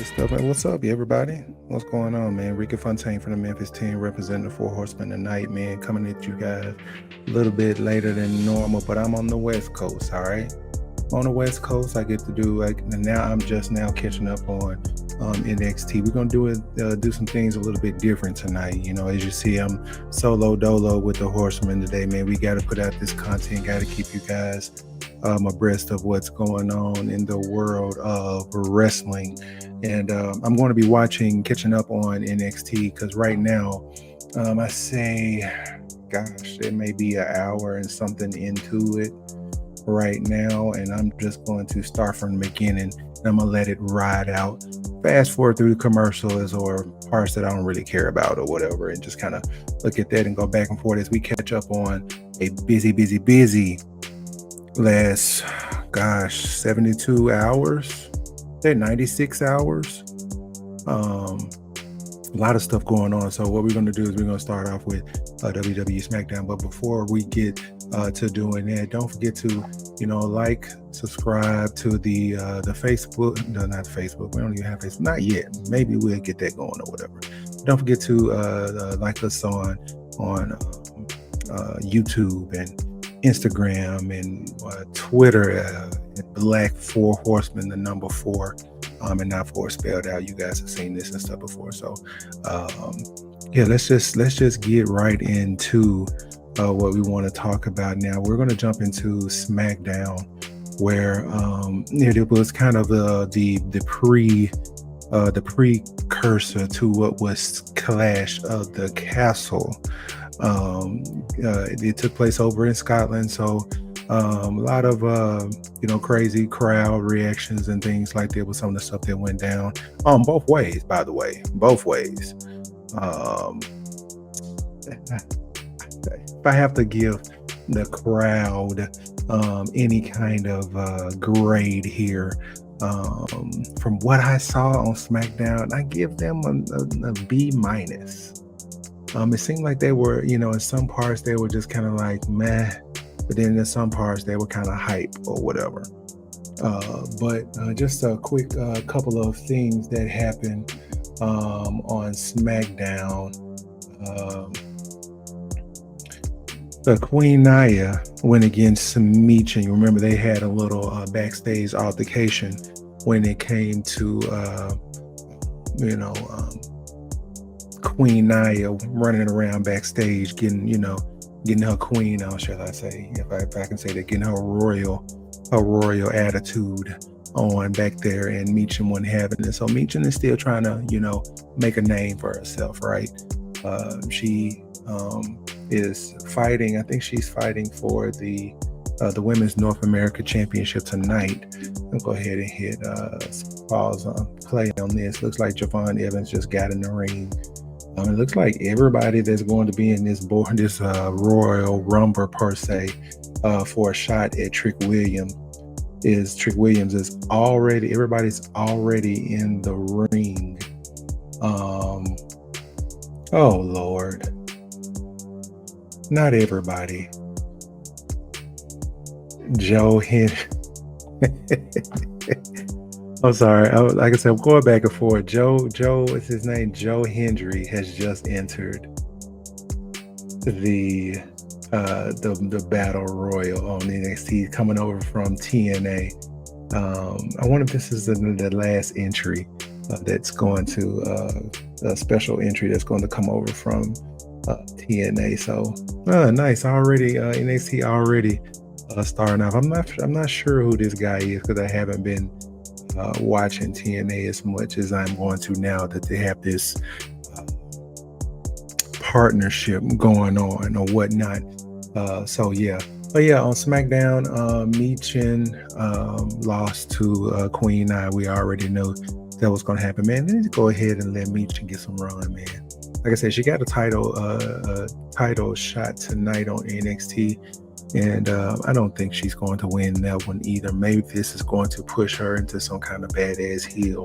Good stuff, man. What's up, everybody? What's going on, man? RickieFontaine from the Memphis team, representing the Four Horsemen tonight, man. Coming at you guys a little bit later than normal, but I'm on the West Coast, all right? On the West Coast, I get to do now. I'm just now catching up on NXT. We're gonna do some things a little bit different tonight. You know, as you see, I'm solo dolo with the Horsemen today, man. We got to put out this content. Got to keep you guys abreast of what's going on in the world of wrestling. And I'm going to be catching up on NXT because right now, I say, gosh, it may be an hour and something into it right now, and I'm just going to start from the beginning. And I'm gonna let it ride out, fast forward through the commercials or parts that I don't really care about or whatever, and just kind of look at that and go back and forth as we catch up on a busy last 72 hours, 96 hours. A lot of stuff going on. So what we're going to do is we're going to start off with WWE Smackdown. But before we get to doing that, don't forget to, like, subscribe to the Facebook. No, not Facebook. We don't even have Facebook. Not yet. Maybe we'll get that going or whatever. Don't forget to like us on YouTube and Instagram and Twitter. Black Four Horsemen, the number 4. And not 4 spelled out. You guys have seen this and stuff before. So let's just get right into what we want to talk about now. We're going to jump into Smackdown, where it was kind of the precursor to what was Clash of the Castle. It took place over in Scotland, so a lot of crazy crowd reactions and things like that with some of the stuff that went down both ways, by the way, both ways. If I have to give the crowd any kind of grade here, from what I saw on SmackDown, I give them a B-. It seemed like they were, in some parts they were just kind of like meh, but then in some parts they were kind of hype or whatever. But just a quick couple of things that happened on SmackDown. Queen Nia went against Meech, and you remember they had a little backstage altercation when it came to Queen Nia running around backstage, getting her queen on, shall I say, if I can say that, getting her royal attitude on back there, and Meechin wasn't having it. So Meechin is still trying to, make a name for herself, right? She is fighting. I think she's fighting for the Women's North America Championship tonight. I'll go ahead and hit pause on play on this. Looks like Javon Evans just got in the ring. It looks like everybody that's going to be in this Royal Rumble per se for a shot at Trick Williams is already, everybody's already in the ring. Oh Lord, not everybody. Joe Henry. I'm sorry. Like I said, I'm going back and forth. Joe, what's his name? Joe Hendry has just entered the Battle Royal on NXT, coming over from TNA. I wonder if this is the last entry that's going to a special entry that's going to come over from TNA. So nice already. NXT already starting off. I'm not sure who this guy is because I haven't been watching TNA as much as I'm going to now that they have this partnership going on or whatnot. So yeah. But yeah, on SmackDown, Meechin lost to Queen Nia. We already know that was going to happen, man. Let's go ahead and let Meechin get some run, man. Like I said, she got a title shot tonight on NXT. And I don't think she's going to win that one either. Maybe this is going to push her into some kind of badass heel,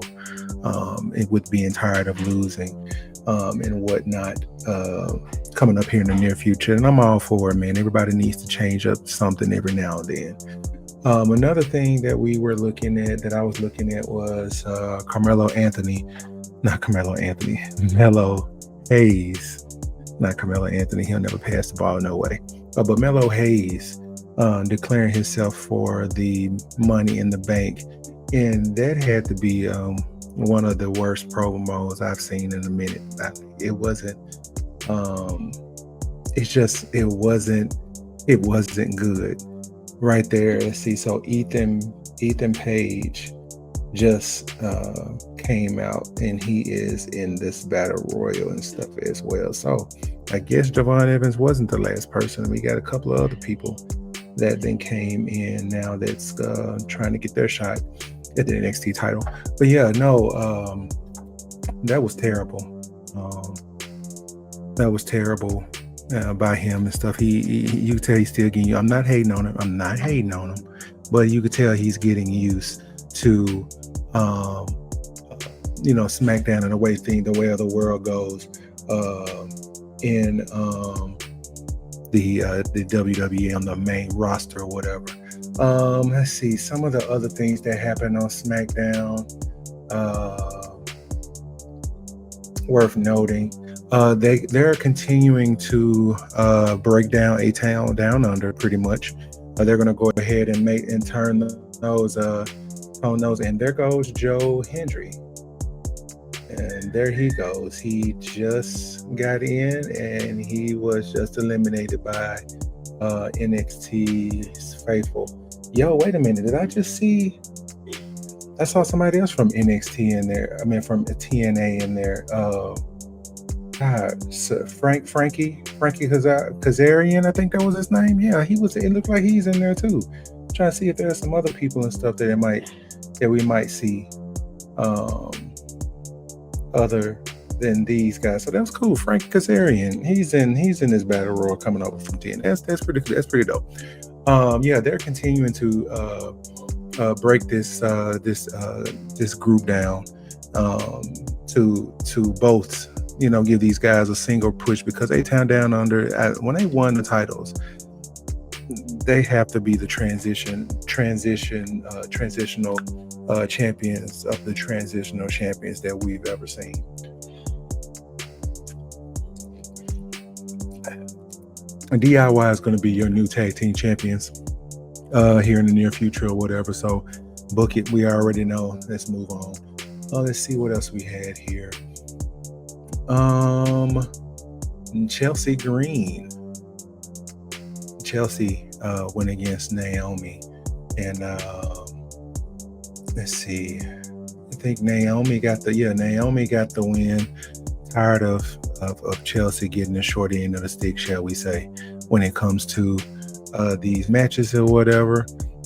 with being tired of losing and whatnot, coming up here in the near future. And I'm all for it, man. Everybody needs to change up something every now and then. Another thing that we were looking at, that I was looking at, was Carmelo Anthony, not Carmelo Anthony, Melo Hayes, not Carmelo Anthony. He'll never pass the ball, no way. But Melo Hayes declaring himself for the Money in the Bank, and that had to be one of the worst promos I've seen in a minute. It wasn't. Um, it's just it wasn't. It wasn't good. Right there, let's see. So Ethan Page just came out, and he is in this battle royal and stuff as well. So I guess Javon Evans wasn't the last person. We got a couple of other people that then came in now that's trying to get their shot at the NXT title. But yeah, no, that was terrible. That was terrible by him and stuff. You could tell he's still getting. I'm not hating on him. But you could tell he's getting used to, SmackDown and the way the world goes in the WWE on the main roster or whatever. Let's see some of the other things that happened on SmackDown. Worth noting. They're continuing to break down A Town Down Under pretty much. They're going to go ahead and turn those on those, and there goes Joe Hendry, and there he goes. He just got in, and he was just eliminated by NXT's faithful. Yo, wait a minute! Did I just see? I saw somebody else from NXT in there. I mean, from TNA in there. Frankie Kazarian, I think that was his name. Yeah, he was. It looked like he's in there too. I'm trying to see if there's some other people and stuff that we might see, other than these guys. So that's cool. Frankie Kazarian, he's in this battle royal coming over from TNA. That's pretty dope. Yeah, they're continuing to break this group down to both. Give these guys a single push, because A Town Down Under, when they won the titles, they have to be the transitional champions of the transitional champions that we've ever seen. DIY is going to be your new tag team champions here in the near future or whatever. So book it. We already know. Let's move on. Let's see what else we had here. Chelsea Green. Chelsea went against Naomi, and let's see. I think Naomi got the win. Tired of Chelsea getting the short end of the stick, shall we say, when it comes to these matches or whatever.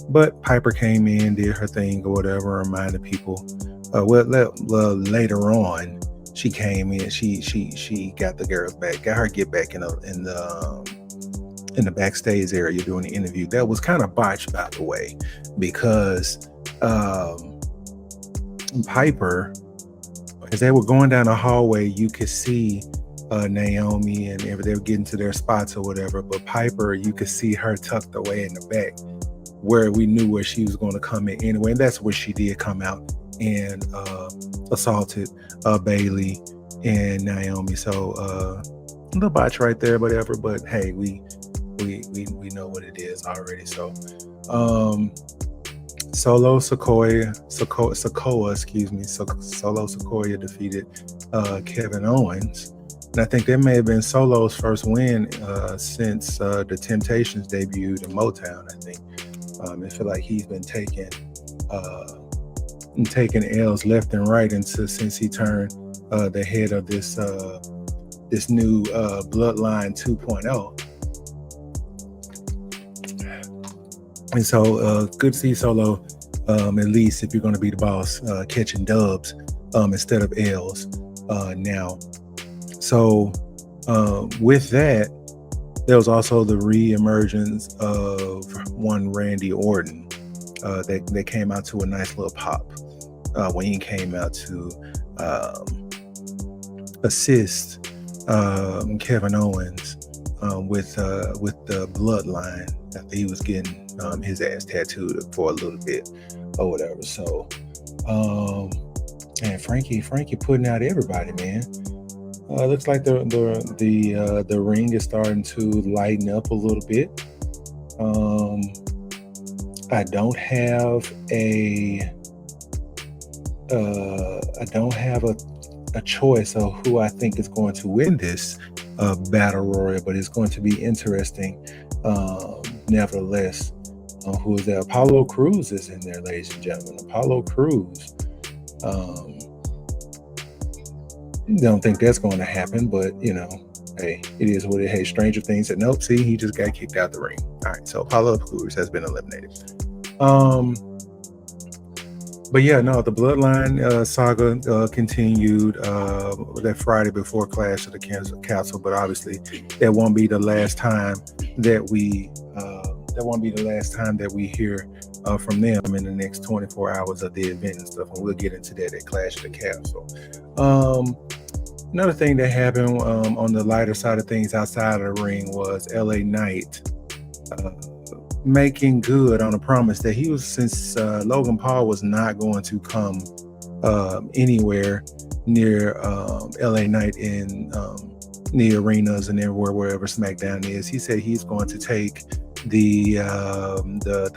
But Piper came in, did her thing or whatever, reminded people. Later on, she came in. She got the girls back, got her get back in the backstage area doing the interview. That was kind of botched, by the way, because Piper, as they were going down the hallway, you could see Naomi and they were getting to their spots or whatever. But Piper, you could see her tucked away in the back, where we knew where she was going to come in anyway. And that's where she did come out and assaulted Bailey and Naomi. So a little botch right there, whatever. But hey, we know what it is already. So Solo Sikoa defeated Kevin Owens. And I think that may have been Solo's first win since the Temptations debuted in Motown, I think. I feel like he's been taking L's left and right since he turned the head of this new Bloodline 2.0. And so good to see Solo, at least if you're going to be the boss, catching dubs instead of L's now. So with that, there was also the re-emergence of one Randy Orton that came out to a nice little pop when he came out to assist Kevin Owens with the Bloodline after he was getting his ass tattooed for a little bit or whatever. So, and Frankie putting out everybody, man. Looks like the ring is starting to lighten up a little bit. I don't have a choice of who I think is going to win this battle royal, but it's going to be interesting nevertheless. Who is there? Apollo Crews is in there, ladies and gentlemen. Apollo Crews. Don't think that's going to happen, but hey, it is what it is. Hey, Stranger Things said, nope, see, he just got kicked out the ring. All right, so Apollo Crews has been eliminated. But yeah, no, the Bloodline saga continued that Friday before Clash of the Castle, but obviously that won't be the last time that we hear from them in the next 24 hours of the event and stuff, and we'll get into that at Clash of the Castle. Another thing that happened on the lighter side of things outside of the ring was LA Knight making good on a promise that he was, since Logan Paul was not going to come anywhere near LA Knight in the arenas and everywhere, wherever Smackdown is. He said he's going to take the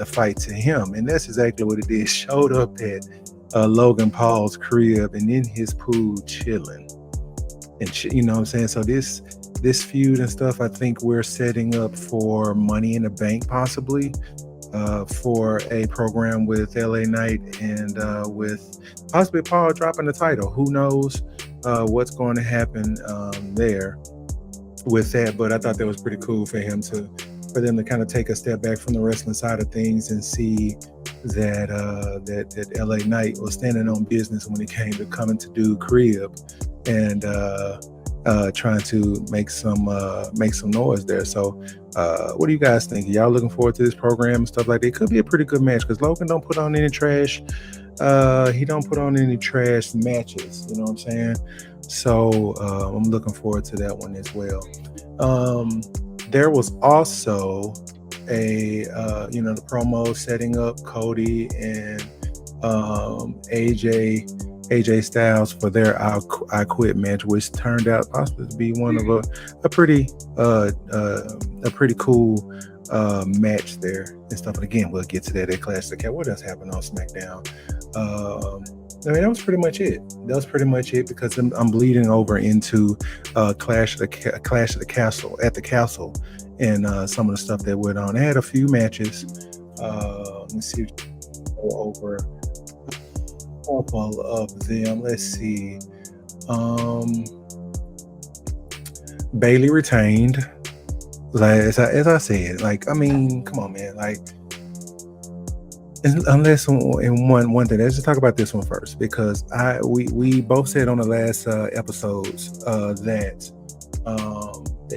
fight to him, and that's exactly what it did. Showed up at Logan Paul's crib and in his pool chilling, and you know what I'm saying. So this feud and stuff, I think we're setting up for Money in the Bank, possibly for a program with LA Knight and with possibly Paul dropping the title. Who knows what's going to happen there with that? But I thought that was pretty cool for them to kind of take a step back from the wrestling side of things and see that that LA Knight was standing on business when it came to coming to do crib and trying to make some noise there. So what do you guys think? Y'all looking forward to this program and stuff like that? It could be a pretty good match because Logan don't put on any trash. He don't put on any trash matches, you know what I'm saying? So I'm looking forward to that one as well. There was also the promo setting up Cody and AJ Styles for their I Quit match, which turned out possibly to be one of a pretty cool match there and stuff. And again, we'll get to that at Clash of the Cat. What else happened on SmackDown? I mean, that was pretty much it. Because I'm bleeding over into Clash of the Castle at the Castle and some of the stuff that went on. They had a few matches. Let's see, go over a couple of them. Let's see. Bayley retained. Like as I said, like, I mean, come on, man. Like, unless in one thing, let's just talk about this one first, because we both said on the last episodes that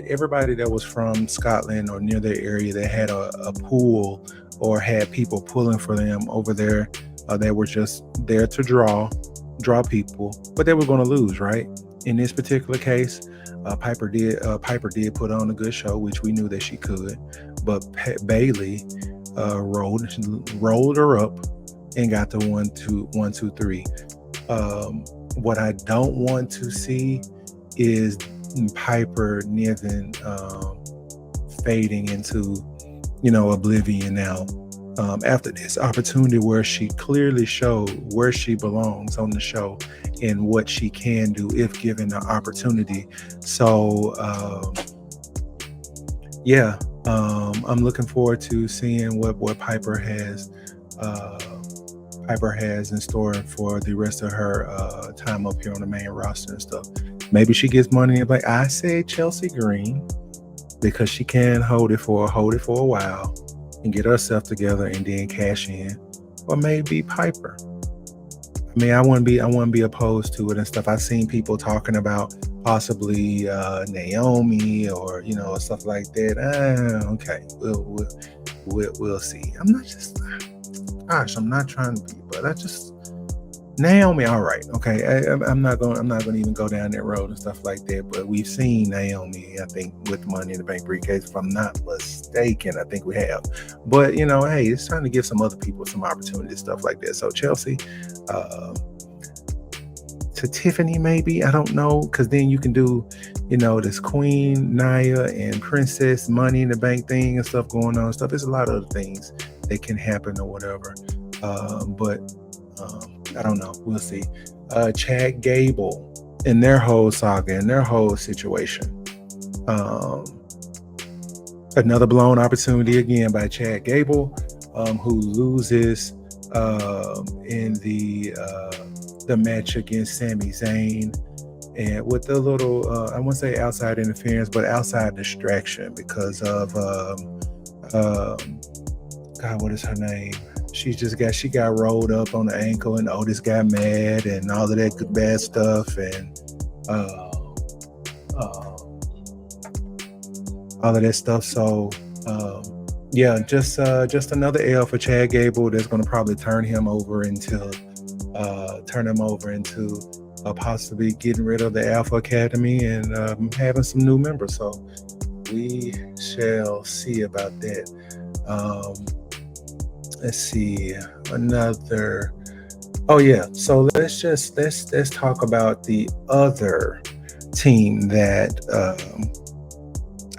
everybody that was from Scotland or near their area that had a pool or had people pulling for them over there, they were just there to draw people, but they were going to lose, right? In this particular case, Piper did put on a good show, which we knew that she could, but Bayley rolled her up and got the 1, 2, 3. What I don't want to see is Piper Niven fading into oblivion now, after this opportunity where she clearly showed where she belongs on the show and what she can do if given the opportunity. So I'm looking forward to seeing what Piper has in store for the rest of her time up here on the main roster and stuff. Maybe she gets money, like I said, Chelsea Green, because she can hold it for a while and get herself together and then cash in, or maybe Piper. I mean, I wouldn't be opposed to it and stuff. I've seen people talking about possibly Naomi or stuff like that. Okay, we'll see. I'm not trying to be, but I just Naomi, all right, okay. I'm not going. I'm not going to even go down that road and stuff like that. But we've seen Naomi, I think, with Money in the Bank briefcase. If I'm not mistaken, I think we have. But hey, it's trying to give some other people some opportunities, stuff like that. So Chelsea, uh, to Tiffany, maybe, I don't know, because then you can do, this Queen Naya and Princess Money in the Bank thing and stuff going on. Stuff. There's a lot of other things that can happen or whatever. But I don't know. We'll see. Chad Gable and their whole saga and their whole situation. Another blown opportunity again by Chad Gable, who loses in the match against Sami Zayn, and with a little, I won't say outside interference, but outside distraction because of God, what is her name? She got rolled up on the ankle, and Otis got mad, and all of that good bad stuff, and all of that stuff. So just another L for Chad Gable. That's going to probably turn him over into possibly getting rid of the Alpha Academy and having some new members. So we shall see about that. Let's see another. Oh yeah. So let's talk about the other team that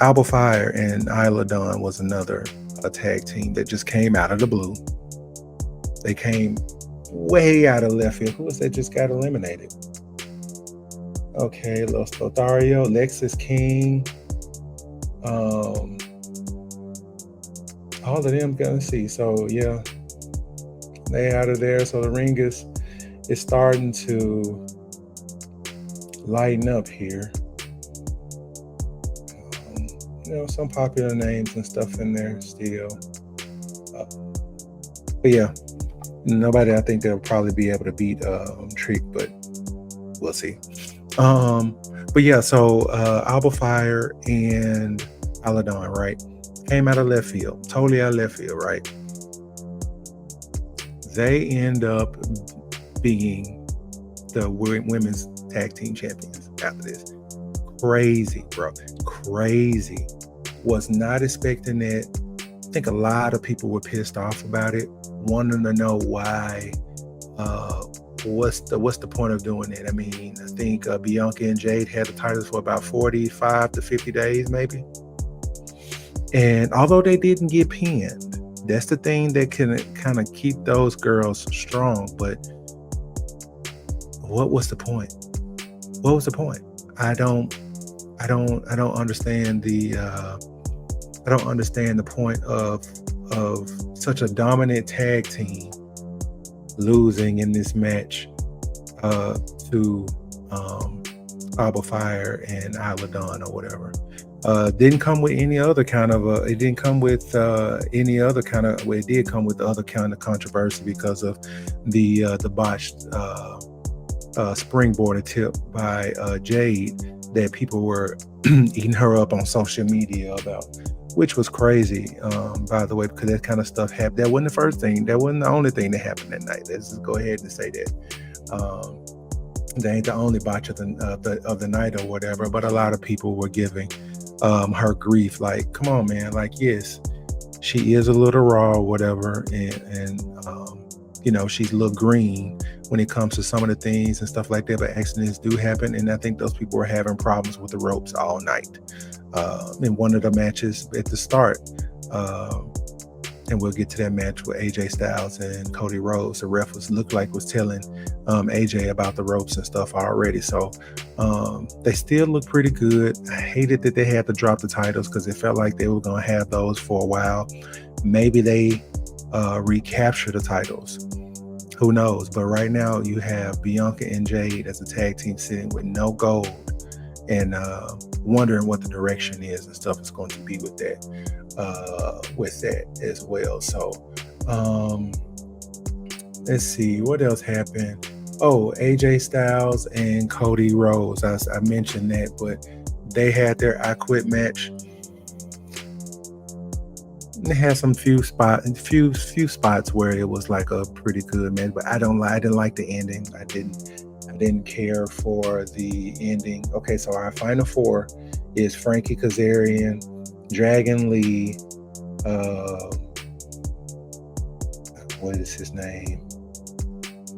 Alba Fire and Isla Dawn was another tag team that just came out of the blue. They came way out of left field. Who was that just got eliminated? Okay, Los Lothario, Lexis King. All of them gonna see. So yeah, they out of there. So the ring is starting to lighten up here. Some popular names and stuff in there still. But yeah, nobody I think they'll probably be able to beat Trick, but we'll see. But yeah, so Alba Fire and Isla Dawn, right? Came out of left field, totally out of left field, right? They end up being the women's tag team champions after this. Crazy, bro. Crazy. Was not expecting that. I think a lot of people were pissed off about it, wanting to know why. What's the point of doing it? I mean, I think Bianca and Jade had the titles for about 45 to 50 days, maybe. And although they didn't get pinned, that's the thing that can kind of keep those girls strong. But what was the point? What was the point? I don't understand the point of such a dominant tag team losing in this match to Alba Fire and Isla Dawn or whatever. Didn't come with any other kind of it didn't come with any other kind of, well, it did come with other kind of controversy because of the botched springboard attempt by Jade that people were eating her up on social media about, which was crazy, by the way, because that kind of stuff happened. That wasn't the first thing. That wasn't the only thing that happened that night. Let's just go ahead and say that. That ain't the only botch of the night or whatever, but a lot of people were giving her grief. Like, come on, man. Like, yes, she is a little raw or whatever, and she's a little green when it comes to some of the things and stuff like that, but accidents do happen, and I think those people were having problems with the ropes all night. In one of the matches at the start, and we'll get to that match with AJ Styles and Cody Rhodes, the ref looked like was telling AJ about the ropes and stuff already. So they still look pretty good. I hated that they had to drop the titles because it felt like they were going to have those for a while. Maybe they recapture the titles. Who knows? But right now you have Bianca and Jade as a tag team sitting with no gold and wondering what the direction is and stuff is going to be with that as well. So let's see what else happened. Oh, AJ Styles and Cody Rhodes. I mentioned that, but they had their I Quit match. it had some few spots where it was like a pretty good match, but I didn't like the ending. I didn't care for the ending. Okay, so our final four is Frankie Kazarian, Dragon Lee, what is his name?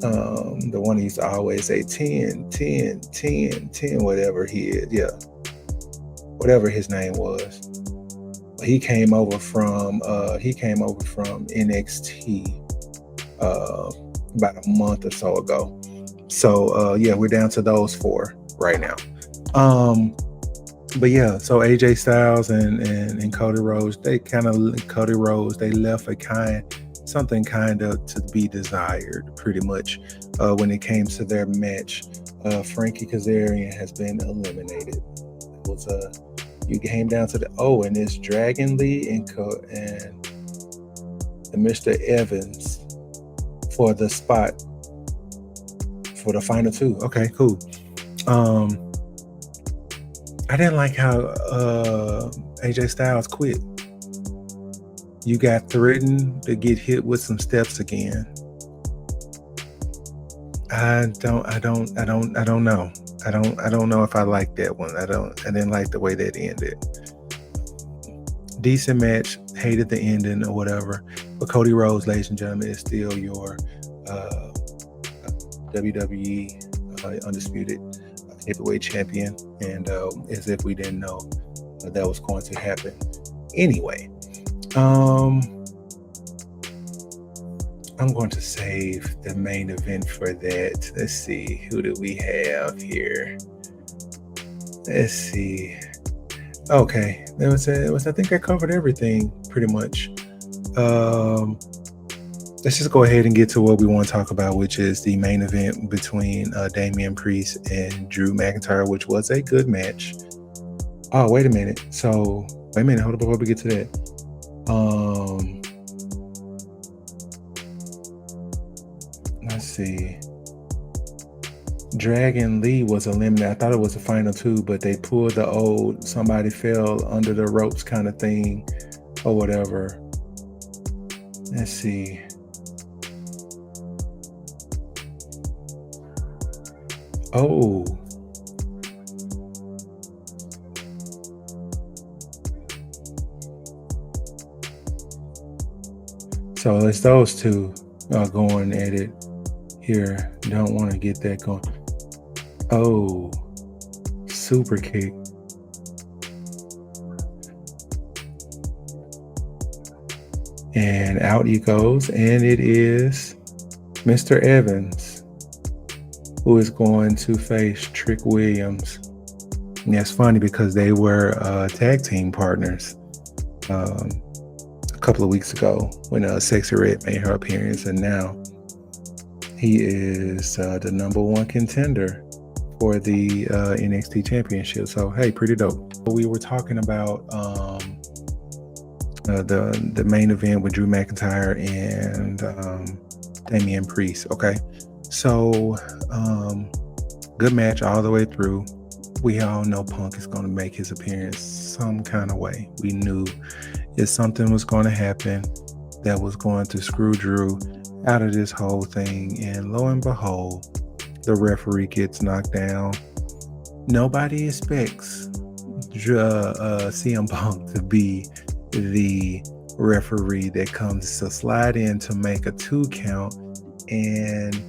The one he used to always say 10, 10, 10, 10, whatever he is. Yeah. Whatever his name was. He came over from NXT about a month or so ago. So yeah, we're down to those four right now. But yeah, so AJ Styles and Cody Rhodes, they left something kind of to be desired, pretty much, when it came to their match. Frankie Kazarian has been eliminated. It was you came down to and it's Dragon Lee and Mr. Evans for the spot for the final two. Okay, cool. I didn't like how AJ Styles quit. You got threatened to get hit with some steps again. I don't know. I don't know if I like that one. I didn't like the way that ended. Decent match, hated the ending or whatever. But Cody Rhodes, ladies and gentlemen, is still your WWE undisputed heavyweight champion, and as if we didn't know that was going to happen. Anyway, I'm going to save the main event for that. Let's see, who do we have here? Let's see. Okay, I think I covered everything pretty much. Let's just go ahead and get to what we want to talk about, which is the main event between Damian Priest and Drew McIntyre, which was a good match. Oh, wait a minute. Hold up before we get to that. Let's see. Dragon Lee was eliminated. I thought it was the final two, but they pulled the old somebody fell under the ropes kind of thing or whatever. Let's see. Oh. So it's those two going at it here. Don't want to get that going. Oh, super kick. And out he goes, and it is Mr. Evans who is going to face Trick Williams. And that's funny because they were tag team partners a couple of weeks ago when Sexy Red made her appearance, and now he is the number one contender for the NXT Championship. So hey, pretty dope. We were talking about the main event with Drew McIntyre and Damian Priest. Okay, so good match all the way through. We all know Punk is going to make his appearance some kind of way. We knew if something was going to happen that was going to screw Drew out of this whole thing, and lo and behold, the referee gets knocked down. Nobody expects CM Punk to be the referee that comes to slide in to make a 2 count and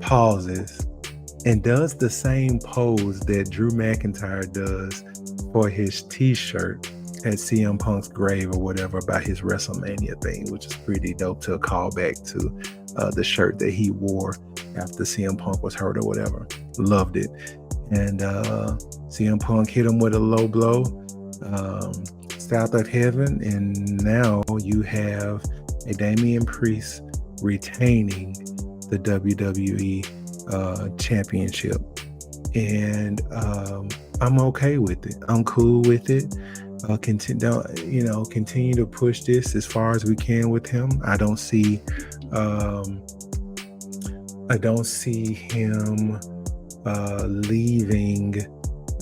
pauses and does the same pose that Drew McIntyre does for his t-shirt at CM Punk's grave or whatever about his WrestleMania thing, which is pretty dope, to call back to the shirt that he wore after CM Punk was hurt or whatever. Loved it. And CM Punk hit him with a low blow south of heaven, and now you have a Damian Priest retaining the WWE championship, and I'm okay with it. I'm cool with it. Continue to push this as far as we can with him. I don't see him leaving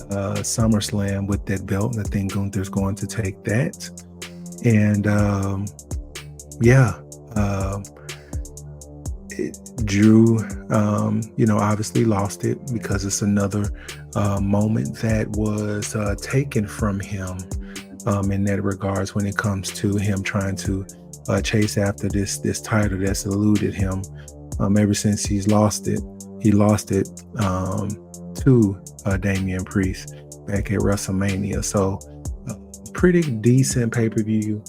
SummerSlam with that belt. I think Gunther's going to take that, And yeah, um, Drew, obviously lost it because it's another moment that was taken from him in that regards when it comes to him trying to chase after this title that's eluded him ever since he's lost it. He lost it to Damian Priest back at WrestleMania. So pretty decent pay-per-view.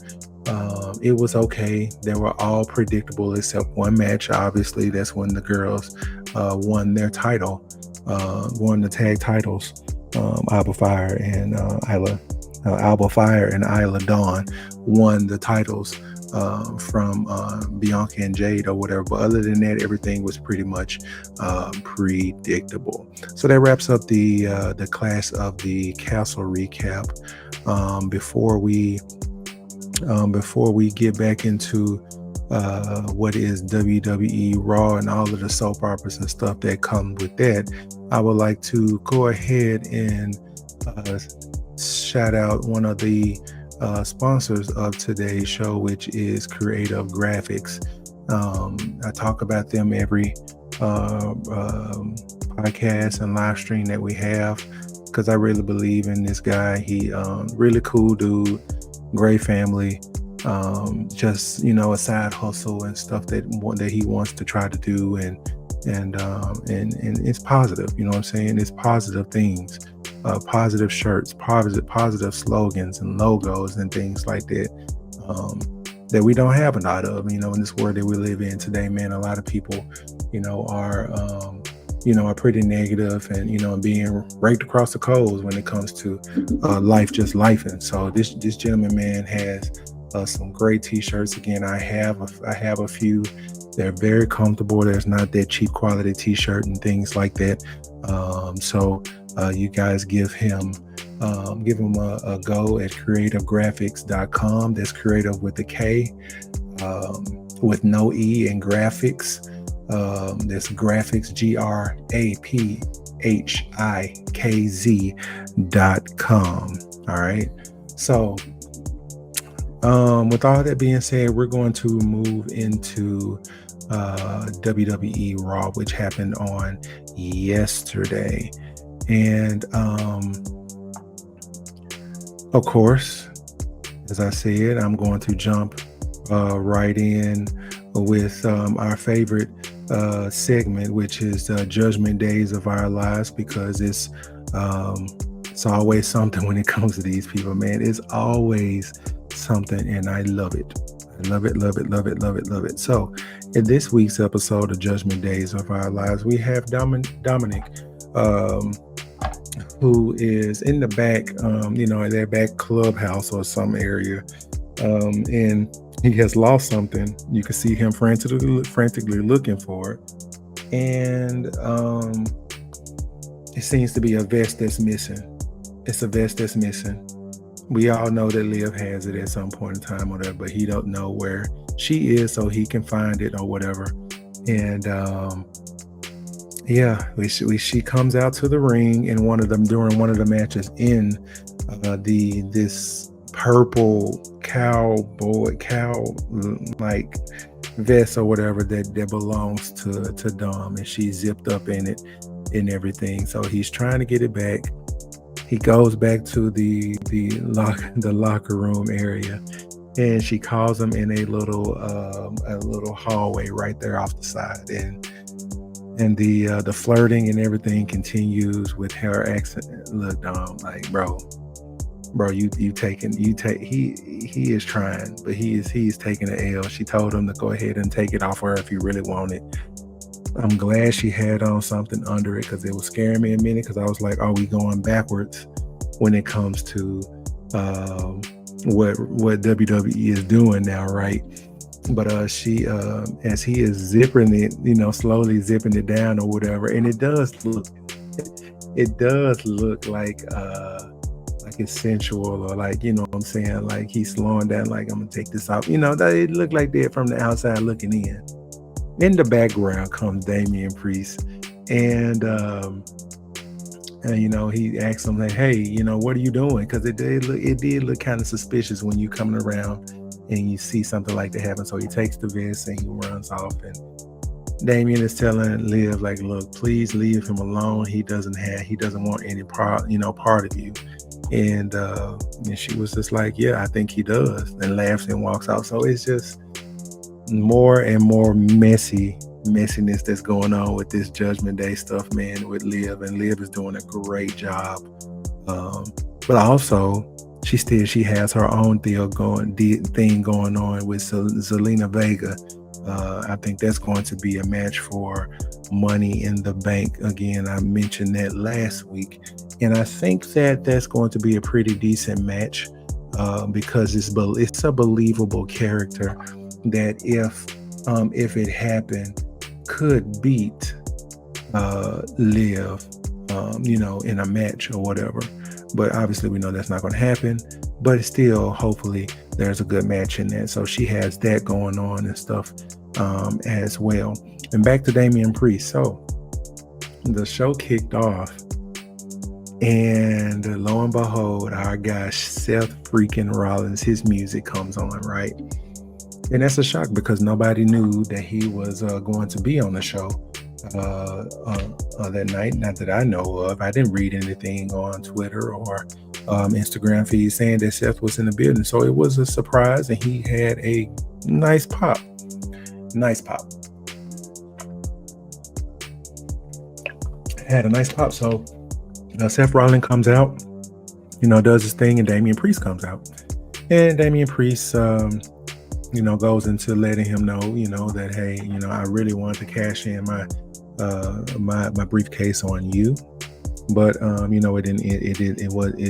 It was okay. They were all predictable except one match. Obviously, that's when the girls won their title, won the tag titles. Alba Fire and Isla Dawn won the titles from Bianca and Jade or whatever. But other than that, everything was pretty much predictable. So that wraps up the Clash of the Castle recap. Before we get back into what is WWE Raw and all of the soap operas and stuff that come with that, I would like to go ahead and shout out one of the sponsors of today's show, which is Creative Graphics. I talk about them every podcast and live stream that we have because I really believe in this guy. He really cool dude, great family, just a side hustle and stuff that he wants to try to do, and it's positive. You know what I'm saying? It's positive things, positive shirts, positive slogans and logos and things like that that we don't have a lot of. In this world that we live in today, man, a lot of people, are pretty negative and being raked across the coals when it comes to life, just life. And so this gentleman, man, has some great t-shirts. Again, I have a few. They're very comfortable. There's not that cheap quality t-shirt and things like that. So you guys give him a go at creativegraphics.com. That's creative with a K, with no E, and graphics. That's graphics, graphics.com. All right. So with all that being said, we're going to move into WWE Raw, which happened on yesterday. And of course, as I said, I'm going to jump right in with our favorite segment, which is Judgment Days of Our Lives, because it's always something when it comes to these people, man. It's always something, and I love it. I love it, love it, love it, love it, love it. So in this week's episode of Judgment Days of Our Lives, we have Dominic, who is in the back, their back clubhouse or some area, and he has lost something. You can see him frantically looking for it, and it seems to be a vest that's missing. It's a vest that's missing. We all know that Liv has it at some point in time or whatever, but he don't know where she is, so he can find it or whatever. And she comes out to the ring in during one of the matches in this purple cow like vest or whatever that belongs to Dom, and she's zipped up in it and everything. So he's trying to get it back. He goes back to the locker room area, and she calls him in a little hallway right there off the side, and the flirting and everything continues with her accent. Look, Dom, like, bro, he is trying, but he's taking an L. She told him to go ahead and take it off her if he really wanted. I'm glad she had on something under it, because it was scaring me a minute, because I was like, are we going backwards when it comes to what WWE is doing now, right? But she as he is zipping it, slowly zipping it down or whatever, and it does look like it's sensual, or like, what I'm saying, like he's slowing down, like, I'm gonna take this off, that it looked like that from the outside looking in. In the background comes Damian Priest, and And he asked him like, "Hey, what are you doing?" Because it did look kind of suspicious when you coming around and you see something like that happen. So he takes the vest and he runs off. And Damien is telling Liv like, "Look, please leave him alone. He doesn't want any part of you." And she was just like, "Yeah, I think he does," and laughs and walks out. So it's just more and more messiness that's going on with this Judgment Day stuff, man, with Liv, and Liv is doing a great job. Um, but also, she has her own thing going on with Zelina Vega. I think that's going to be a match for Money in the Bank. Again, I mentioned that last week, and I think that that's going to be a pretty decent match because it's a believable character that if it happened could beat Liv, in a match or whatever. But obviously we know that's not going to happen. But still, hopefully there's a good match in there. So she has that going on and stuff as well. And back to Damian Priest. So the show kicked off, and lo and behold, our guy Seth freaking Rollins, his music comes on, right? And that's a shock because nobody knew that he was going to be on the show that night. Not that I know of. I didn't read anything on Twitter or Instagram feed saying that Seth was in the building. So it was a surprise, and he had a nice pop. Had a nice pop. So Seth Rollins comes out, does his thing, and Damian Priest comes out. And Damian Priest goes into letting him know, that, hey, I really wanted to cash in my briefcase on you, but it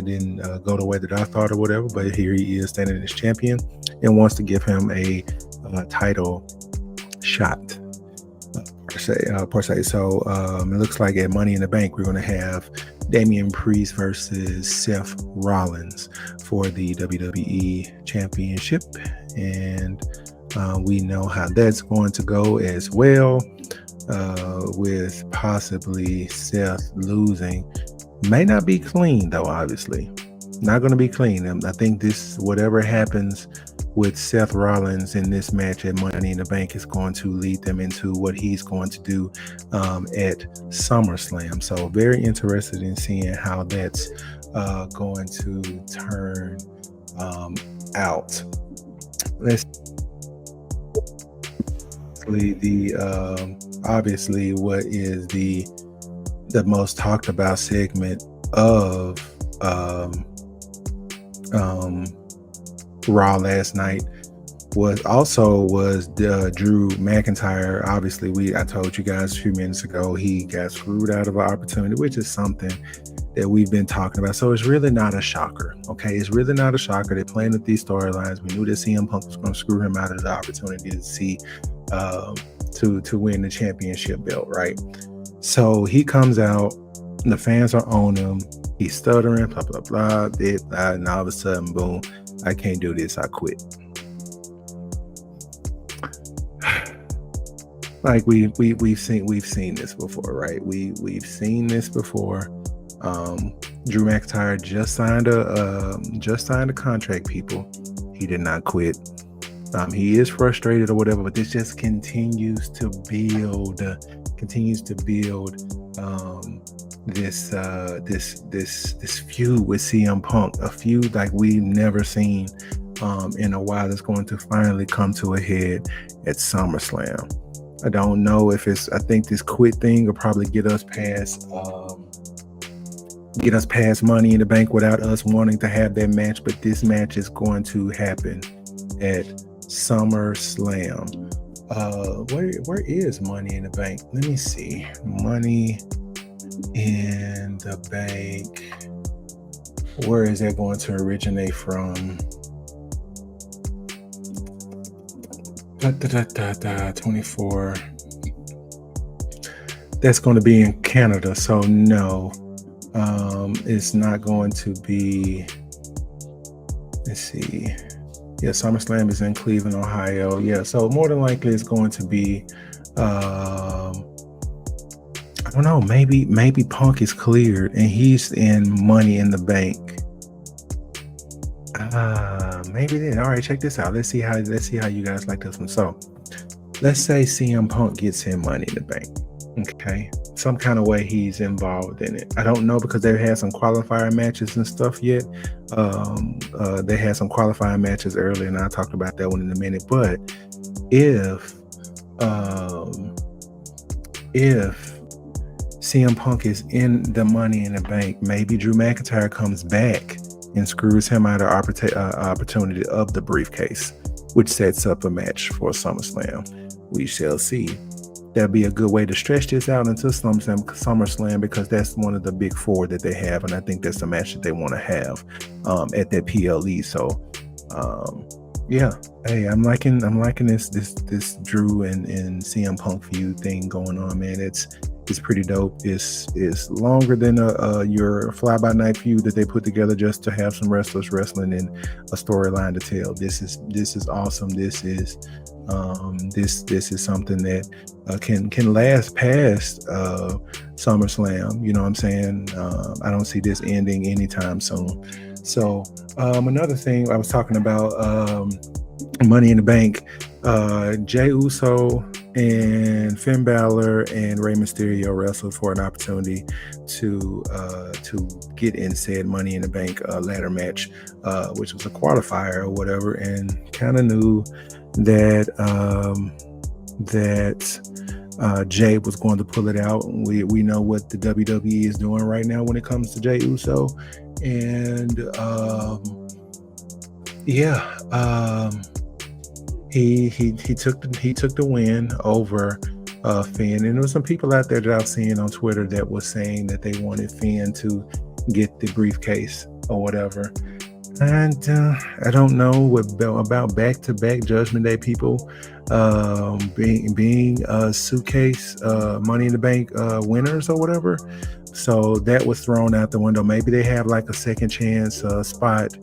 didn't go the way that I thought or whatever. But here he is standing as champion and wants to give him a title shot per se. So it looks like at Money in the Bank we're going to have Damian Priest versus Seth Rollins for the WWE Championship, and we know how that's going to go as well, with possibly Seth losing. May not be clean though, obviously not going to be clean. I think whatever happens with Seth Rollins in this match at Money in the Bank is going to lead them into what he's going to do at SummerSlam. So very interested in seeing how that's going to turn out. Let's obviously what is the most talked about segment of Raw last night was Drew McIntyre. Obviously, I told you guys a few minutes ago he got screwed out of an opportunity, which is something that we've been talking about. So it's really not a shocker. Okay, it's really not a shocker. They're playing with these storylines. We knew that CM Punk was going to screw him out of the opportunity to see to win the championship belt, right? So he comes out, the fans are on him. He's stuttering, blah blah blah, and all of a sudden, boom! I can't do this. I quit. Like we've seen this before, right? We've seen this before. Drew McIntyre just signed a contract, people. He did not quit. He is frustrated or whatever, but this just continues to build this feud with CM Punk, a feud like we've never seen in a while. That's going to finally come to a head at SummerSlam. I don't know if I think this quit thing will probably get us past Money in the Bank without us wanting to have that match, but this match is going to happen at SummerSlam. Where is Money in the Bank? Let me see. Money in the Bank. Where is that going to originate from? 24. That's going to be in Canada, so no. It's not going to be. Let's see. Yeah, SummerSlam is in Cleveland, Ohio. Yeah, so more than likely it's going to be I don't know. Maybe Punk is cleared and he's in Money in the Bank. Maybe then. All right, check this out. Let's see how you guys like this one. So let's say CM Punk gets him Money in the Bank. Okay, some kind of way he's involved in it. I don't know because they've had some qualifier matches and stuff yet. They had some qualifying matches earlier, and I talked about that one in a minute. But if um, if CM Punk is in the Money in the Bank, maybe Drew McIntyre comes back and screws him out of opportunity of the briefcase, which sets up a match for SummerSlam. We shall see. That'll be a good way to stretch this out into SummerSlam because that's one of the big four that they have, and I think that's the match that they want to have at that PLE. So, yeah, hey, I'm liking this Drew and CM Punk feud thing going on, man. It's pretty dope. It's longer than your fly by night feud that they put together just to have some wrestlers wrestling and a storyline to tell. This is awesome. This is something that can last past SummerSlam. You know what I'm saying? I don't see this ending anytime soon. So another thing I was talking about, Money in the Bank, Jey Uso and Finn Balor and Rey Mysterio wrestled for an opportunity to get in said Money in the Bank ladder match, which was a qualifier or whatever, and kind of knew that Jey was going to pull it out. We know what the WWE is doing right now when it comes to Jey Uso, and he took the win over Finn, and there was some people out there that I've seen on Twitter that was saying that they wanted Finn to get the briefcase or whatever. And I don't know about back-to-back Judgment Day people being suitcase Money in the Bank winners or whatever. So that was thrown out the window. Maybe they have like a second chance spot.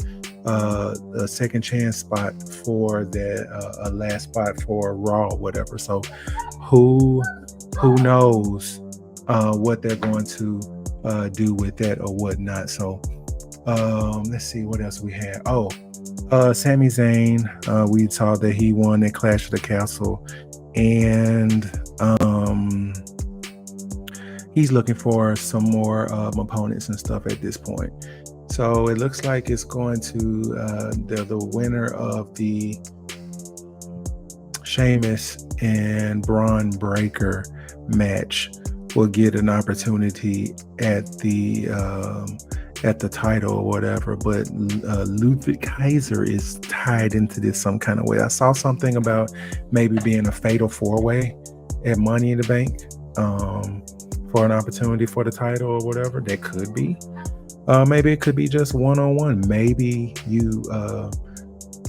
A second chance spot for that, a last spot for Raw, whatever. So who knows what they're going to do with that or whatnot. So let's see what else we had. Sami Zayn, we saw that he won at Clash of the Castle, and he's looking for some more opponents and stuff at this point. So it looks like it's going to the winner of the Sheamus and Braun Breaker match will get an opportunity at the title or whatever. But Ludwig Kaiser is tied into this some kind of way. I saw something about maybe being a fatal four-way at Money in the Bank for an opportunity for the title or whatever. That could be. Maybe it could be just one-on-one. Maybe you,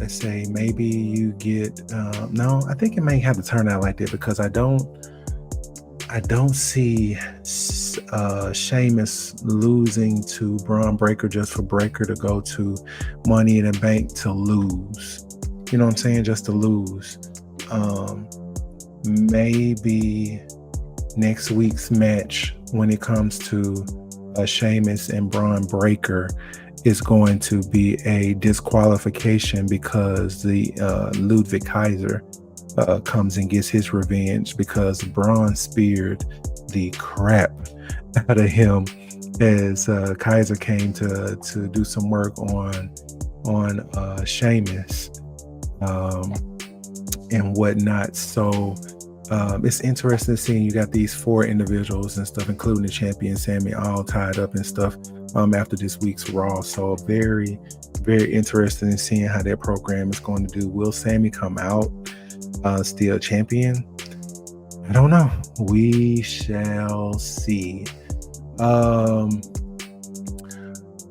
let's say, maybe you get. No, I think it may have to turn out like that because I don't see Sheamus losing to Braun Breaker just for Breaker to go to Money in the Bank to lose. You know what I'm saying? Just to lose. Maybe next week's match when it comes to Sheamus and Braun Breaker is going to be a disqualification because the Ludwig Kaiser comes and gets his revenge because Braun speared the crap out of him as Kaiser came to do some work on Sheamus and whatnot. So it's interesting seeing you got these four individuals and stuff, including the champion Sami, all tied up and stuff after this week's Raw. So very, very interesting in seeing how that program is going to do. Will Sami come out still champion? I don't know. We shall see.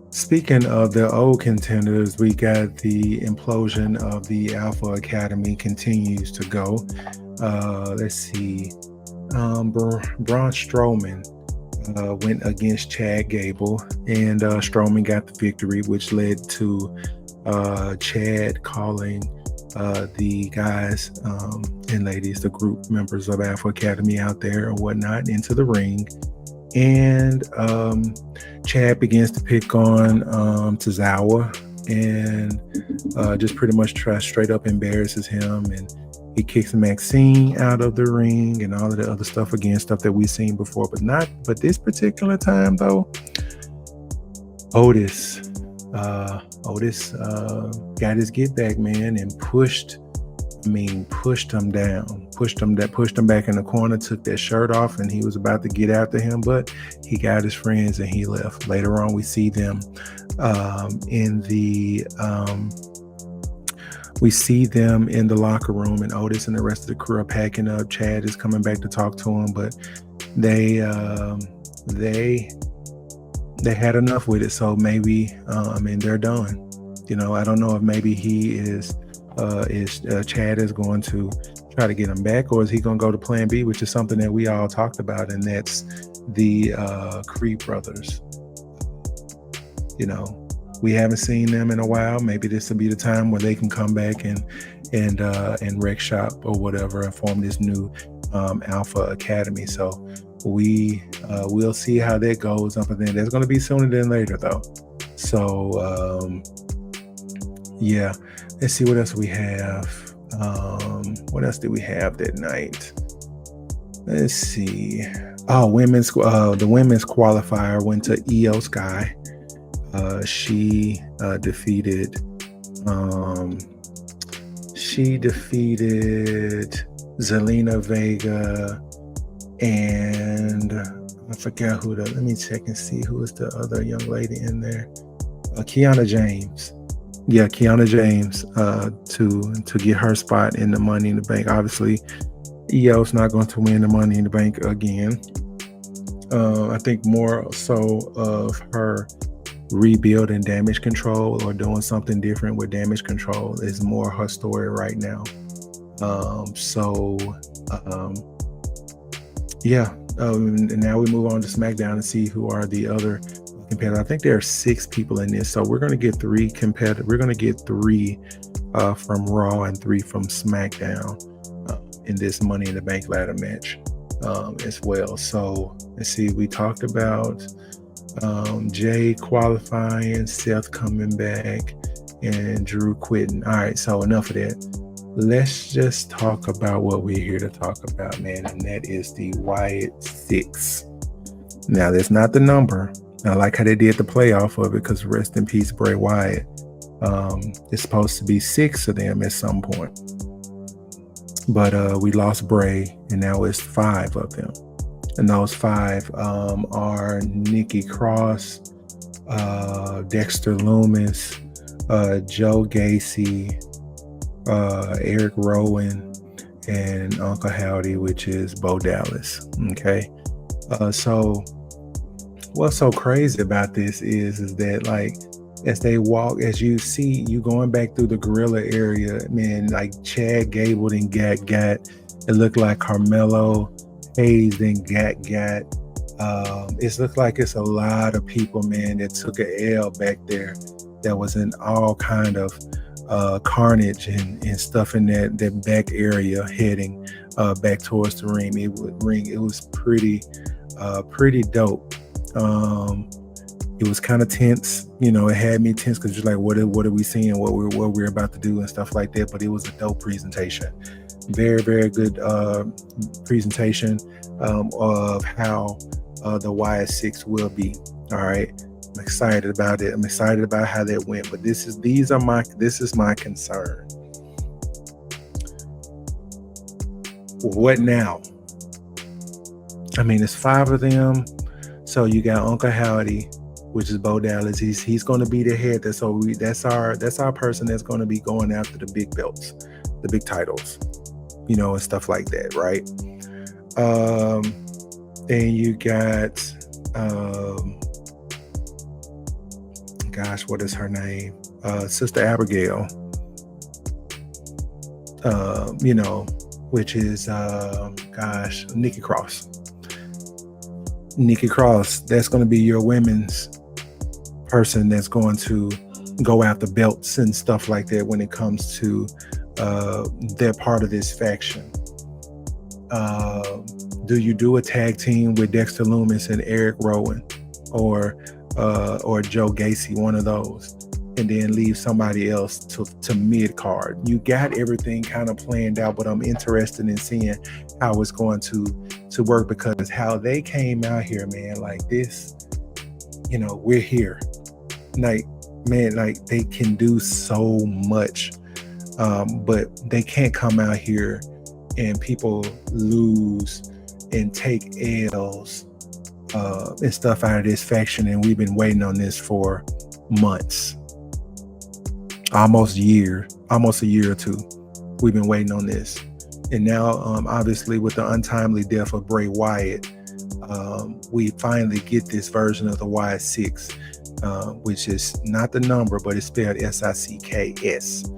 Speaking of the old contenders, we got the implosion of the Alpha Academy continues to go. Let's see. Braun Strowman went against Chad Gable, and Strowman got the victory, which led to Chad calling the guys and ladies, the group members of Alpha Academy out there or whatnot, into the ring. And Chad begins to pick on Tozawa and just pretty much straight up embarrasses him, and he kicks Maxine out of the ring and all of the other stuff, again, stuff that we've seen before, but this particular time though, Otis got his get back, man, and pushed him down, pushed him back in the corner, took that shirt off, and he was about to get after him, but he got his friends and he left. Later on, we see them in the locker room, and Otis and the rest of the crew are packing up. Chad is coming back to talk to him, but they had enough with it. So maybe, they're done. I don't know if maybe Chad is going to try to get him back, or is he going to go to plan B, which is something that we all talked about, and that's the Creed brothers. We haven't seen them in a while. Maybe this will be the time where they can come back and wreck shop or whatever and form this new Alpha Academy. So we'll see how that goes up, and then that's going to be sooner than later though. So yeah, let's see what else we have. What else did we have that night? Let's see. The women's qualifier went to Io Sky. She defeated Zelina Vega, and I forget let me check and see who is the other young lady in there. Kiana James. Yeah, Kiana James to get her spot in the Money in the Bank. Obviously, Io's not going to win the Money in the Bank again. I think more so of her rebuilding Damage Control or doing something different with Damage Control is more her story right now. And now we move on to Smackdown and see who are the other competitors. I think there are 6 people in this, so we're going to get 3 competitors. We're going to get 3 from Raw and 3 from SmackDown in this Money in the Bank ladder match as well. So let's see, we talked about Jay qualifying, Seth coming back, and Drew quitting. All right, so enough of that. Let's just talk about what we're here to talk about, man, and that is the Wyatt 6. Now, that's not the number. I like how they did the playoff of it, because rest in peace, Bray Wyatt. It's supposed to be 6 of them at some point. But we lost Bray, and now it's 5 of them. And those 5 are Nikki Cross, Dexter Loomis, Joe Gacy, Eric Rowan, and Uncle Howdy, which is Bo Dallas. Okay. So what's so crazy about this is that, like, as they walk, as you see, you going back through the gorilla area, man, like Chad Gable and got, it looked like Carmelo Hayes then got. It looked like it's a lot of people, man, that took an L back there, that was in all kind of carnage and stuff in that back area, heading back towards the ring. It was pretty dope. It was kind of tense, it had me tense, because you're like, what are we seeing, what we're about to do and stuff like that. But it was a dope presentation, very, very good presentation of how the YS6 will be. All right, I'm excited about it. I'm excited about how that went. But this is my concern. What now? I mean, it's 5 of them. So you got Uncle Howdy, which is Bo Dallas. He's going to be the head. That's our person that's going to be going after the big belts, the big titles, and stuff like that, right? And you got, what is her name? Sister Abigail. Which is Nikki Cross. Nikki Cross, that's going to be your women's person that's going to go after belts and stuff like that when it comes to they're part of this faction. Do you do a tag team with Dexter Lumis and Eric Rowan, or Joe Gacy, one of those, and then leave somebody else to mid card? You got everything kind of planned out, but I'm interested in seeing how it's going to work, because how they came out here, man, like this, we're here, like, man, like they can do so much, but they can't come out here and people lose and take L's and stuff out of this faction, and we've been waiting on this for months, almost a year or two. We've been waiting on this, and now obviously with the untimely death of Bray Wyatt, we finally get this version of the Y6, which is not the number, but it's spelled SICKS.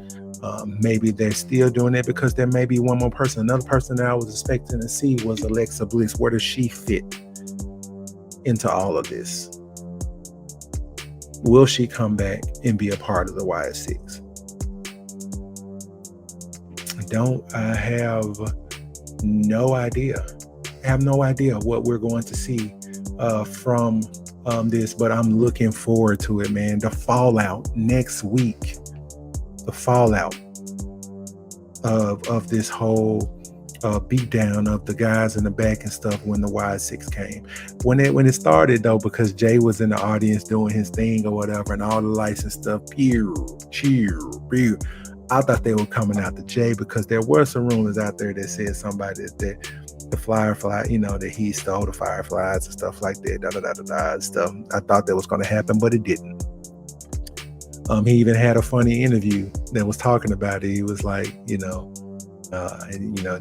Maybe they're still doing it because there may be one more person. Another person that I was expecting to see was Alexa Bliss. Where does she fit into all of this? Will she come back and be a part of the Y6? I have no idea. I have no idea what we're going to see from this, but I'm looking forward to it, man. The fallout next week. The fallout of this whole beatdown of the guys in the back and stuff when the Y6 came. When it started, though, because Jay was in the audience doing his thing or whatever, and all the lights and stuff, pew, cheer, pew. I thought they were coming out to Jay, because there were some rumors out there that said somebody that the Firefly, that he stole the Fireflies and stuff like that, stuff. I thought that was going to happen, but it didn't. He even had a funny interview that was talking about it. He was like,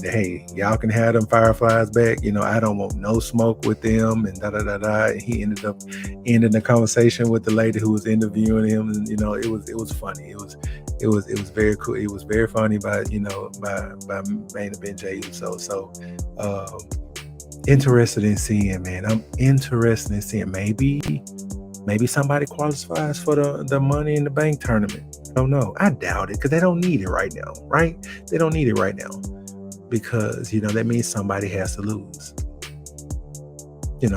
hey, y'all can have them Fireflies back. I don't want no smoke with them, and And he ended up ending the conversation with the lady who was interviewing him, and it was funny. It was very cool. It was very funny by Main Event Jay Uso. So interested in seeing, man. I'm interested in seeing maybe somebody qualifies for the Money in the Bank tournament. I don't know. I doubt it, because they don't need it right now, right? They don't need it right now, because that means somebody has to lose. I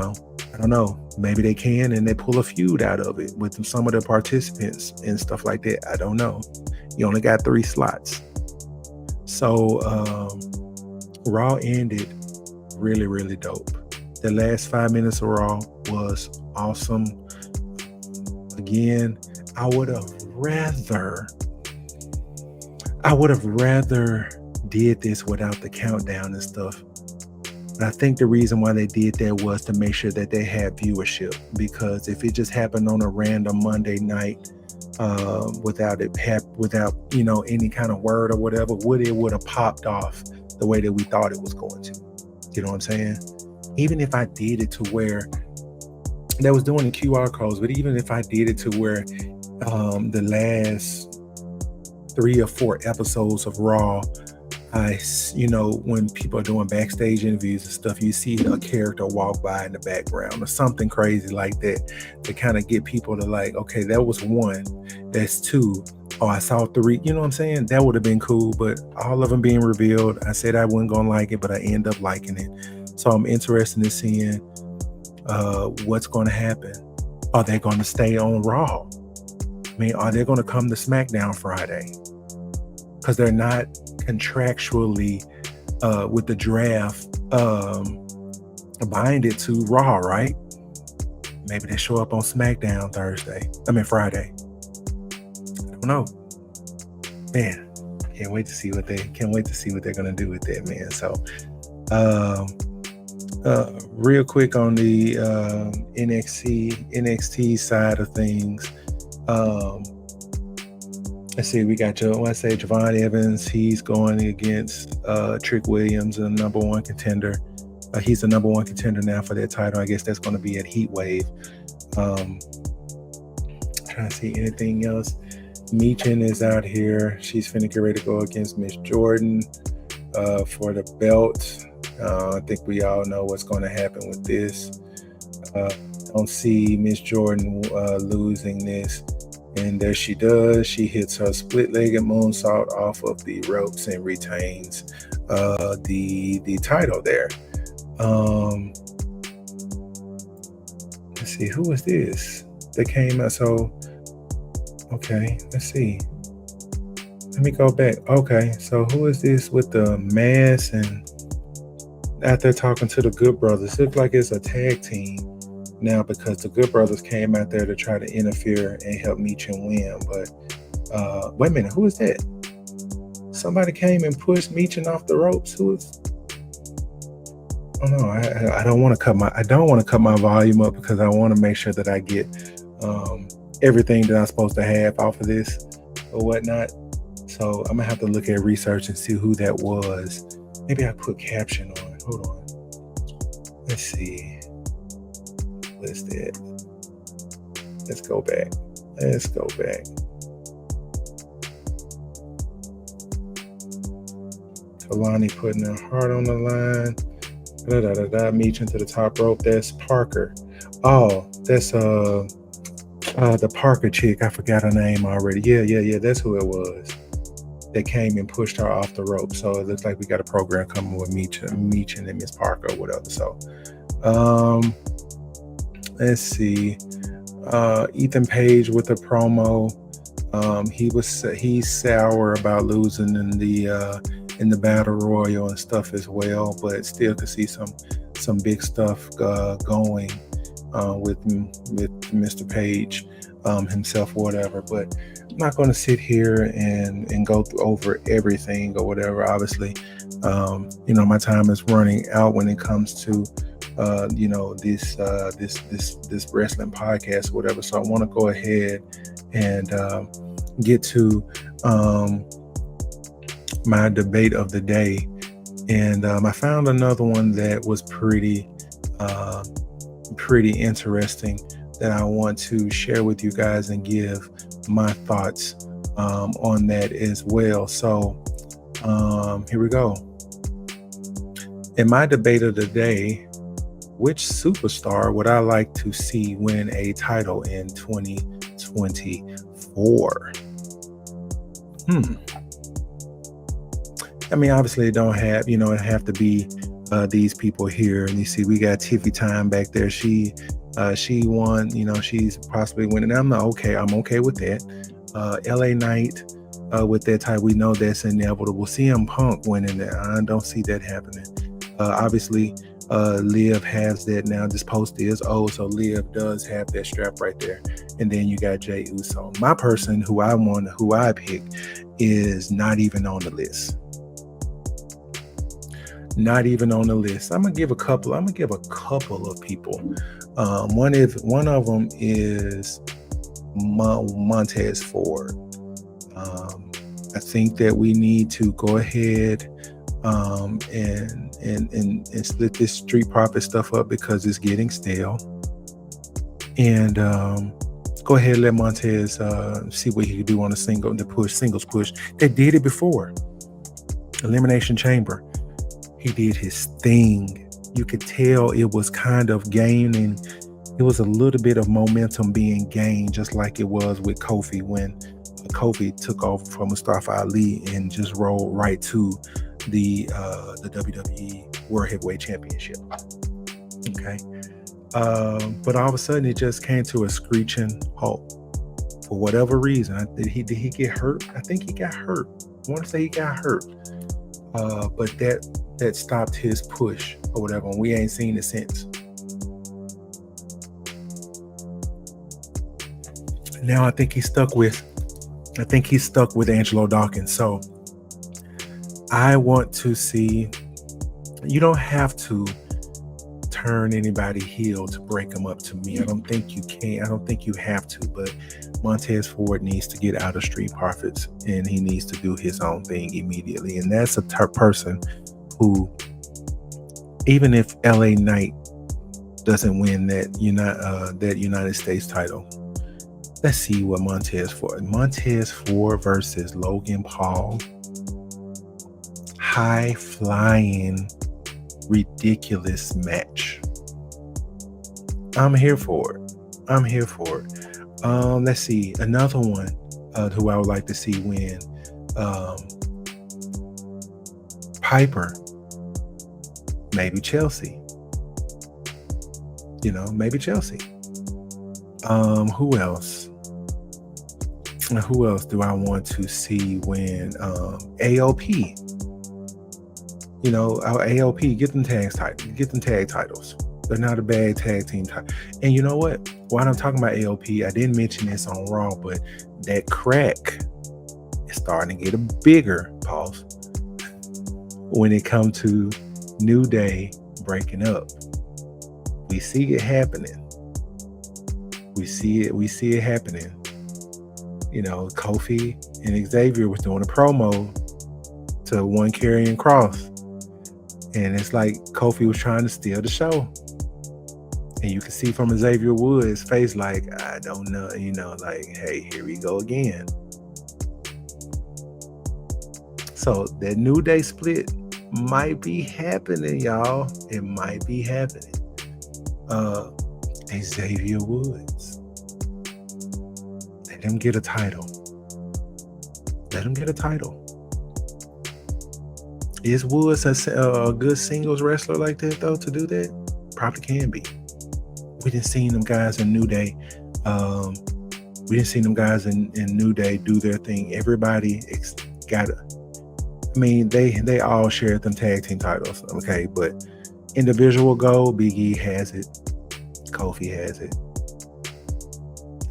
don't know. Maybe they can, and they pull a feud out of it with some of the participants and stuff like that. I don't know. You only got 3 slots. So Raw ended really, really dope. The last 5 minutes of Raw was awesome. Again, I would have rather did this without the countdown and stuff. But I think the reason why they did that was to make sure that they had viewership, because if it just happened on a random Monday night without any kind of word or whatever, it would have popped off the way that we thought it was going to. You know what I'm saying? Even if I did it to where that was doing the QR codes, but even if I did it to where the last 3 or 4 episodes of Raw, when people are doing backstage interviews and stuff, you see a character walk by in the background or something crazy like that to kind of get people to like, okay, that was 1, that's 2. Oh, I saw 3. You know what I'm saying? That would have been cool, but all of them being revealed, I said I wasn't gonna like it, but I end up liking it. So I'm interested in seeing what's going to happen. Are they going to stay on Raw? I mean, are they going to come to Smackdown Friday? Because they're not contractually with the draft binded to Raw, right? Maybe they show up on Smackdown Friday. I don't know. Man, can't wait to see what they're going to do with that, man. So real quick on the NXT side of things. Let's see, we got Javon Evans. He's going against Trick Williams, the number 1 contender. He's the number 1 contender now for that title. I guess that's going to be at Heat Wave. Trying to see anything else. Meechin is out here. She's finna get ready to go against Miss Jordan for the belt. I think we all know what's going to happen with this. Don't see Miss Jordan losing this. And there she does. She hits her split-legged moonsault off of the ropes and retains the title there. Let's see, who was this? They came out. So okay, let's see. Let me go back. Okay, so who is this with the mask and out there talking to the Good Brothers? Looks like it's a tag team now because the Good Brothers came out there to try to interfere and help Meechin win. But wait a minute, who is that? Somebody came and pushed Meechin off the ropes. Who is? Oh no, I don't want to cut my volume up because I want to make sure that I get everything that I'm supposed to have off of this or whatnot. So I'm gonna have to look at research and see who that was. Maybe I put caption on. Hold on. Let's see. What's that? Let's go back. Kalani putting her heart on the line. Meechin to the top rope. That's Parker. Oh, that's the Parker chick. I forgot her name already. Yeah. That's who it was. That came and pushed her off the rope. So it looks like we got a program coming with Meechin and Miss Parker or whatever. So let's see. Ethan Page with the promo. He's sour about losing in the battle royal and stuff as well, but still could see some big stuff going with Mr. Page himself or whatever. But I'm not going to sit here and go over everything or whatever. Obviously, my time is running out when it comes to this wrestling podcast or whatever. So I want to go ahead and get to my debate of the day, and I found another one that was pretty interesting that I want to share with you guys and give my thoughts on that as well. So here we go. In my debate of the day, which superstar would I like to see win a title in 2024? I mean, obviously it don't have, it have to be these people here. And you see, we got Tiffy Time back there. She won, she's possibly winning. I'm okay with that. LA Knight with that title, we know that's inevitable. CM Punk winning that, I don't see that happening. Obviously, Liv has that now. This post is old, so Liv does have that strap right there. And then you got Jey Uso. My person who I picked is not even on the list. Not even on the list. I'm gonna give a couple of people. One of them is Montez Ford. I think that we need to go ahead and split this Street Profit stuff up because it's getting stale. And go ahead and let Montez see what he can do on singles push. They did it before. Elimination Chamber. He did his thing. You could tell it was kind of gaining. It was a little bit of momentum being gained, just like it was with Kofi when Kofi took over from Mustafa Ali and just rolled right to the WWE World Heavyweight Championship. Okay. But all of a sudden it just came to a screeching halt for whatever reason. Did he get hurt? I think he got hurt. I want to say he got hurt. But that stopped his push or whatever, and we ain't seen it since. Now I think he's stuck with Angelo Dawkins. So I want to see, you don't have to turn anybody heel to break them up to me. I don't think you can. I don't think you have to, but Montez Ford needs to get out of Street Profits and he needs to do his own thing immediately. And that's a person who, even if LA Knight doesn't win that United States title, let's see what Montez Ford versus Logan Paul. High flying, ridiculous match. I'm here for it. Let's see. Another one who I would like to see win. Piper. Maybe Chelsea. Maybe Chelsea. Who else? Who else do I want to see win? AOP. AOP, get them tag titles. They're not a bad tag team title. And you know what? While I'm talking about AOP, I didn't mention this on Raw, but that crack is starting to get bigger, pause, when it comes to New Day breaking up. We see it happening. We see it happening. Kofi and Xavier was doing a promo to one Karrion Kross. And it's like Kofi was trying to steal the show. And you can see from Xavier Woods' face, like, I don't know, like, hey, here we go again. So that New Day split might be happening, y'all. It might be happening. Xavier Woods. Let him get a title. Let him get a title. Is Woods a good singles wrestler like that, though, to do that? Probably can be. We didn't see them guys in New Day. We didn't see them guys in New Day do their thing. Everybody they all shared them tag team titles, okay? But individual gold, Big E has it. Kofi has it.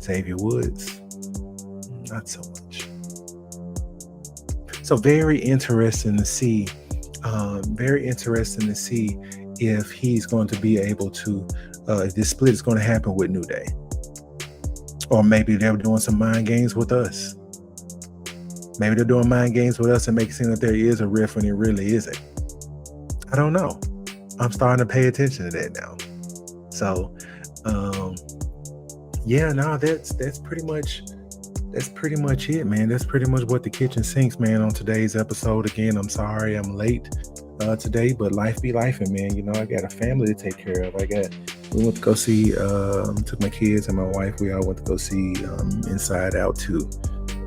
Xavier Woods, not so much. So very interesting to see. If he's going to be able to, if this split is going to happen with New Day. Or maybe they're doing some mind games with us. Maybe they're doing mind games with us and making it seem that there is a rift when it really isn't. I don't know. I'm starting to pay attention to that now. So, that's pretty much it, man. That's pretty much what the kitchen sinks, man, on today's episode. Again, I'm sorry I'm late today, but life be lifing, man. I got a family to take care of. We went to go see, took my kids and my wife. We all went to go see Inside Out 2.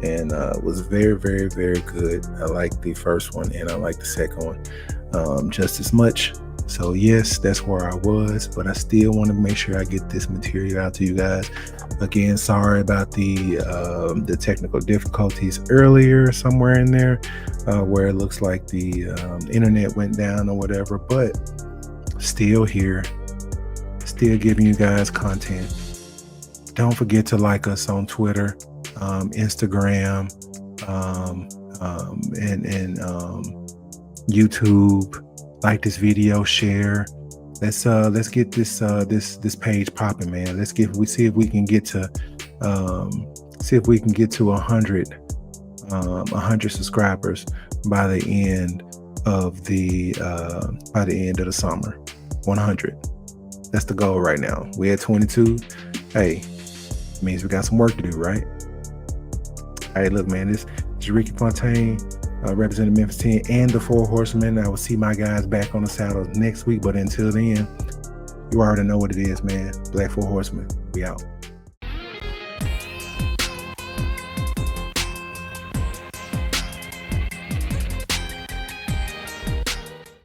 And it was very, very, very good. I like the first one and I like the second one just as much. So yes, that's where I was, but I still want to make sure I get this material out to you guys. Again, sorry about the technical difficulties earlier, somewhere in there, where it looks like the internet went down or whatever, but still here, still giving you guys content. Don't forget to like us on Twitter, Instagram, and YouTube. Like this video, share. Let's get this page popping, man. See if we can get to 100 subscribers by the end of the summer. 100. That's the goal right now. We're at 22. Hey, means we got some work to do, right? Hey, look, man, this is RickieFontaine, representing Memphis 10 and the Four Horsemen. I will see my guys back on the saddle next week, but until then, you already know what it is, man. Black Four Horsemen, we out.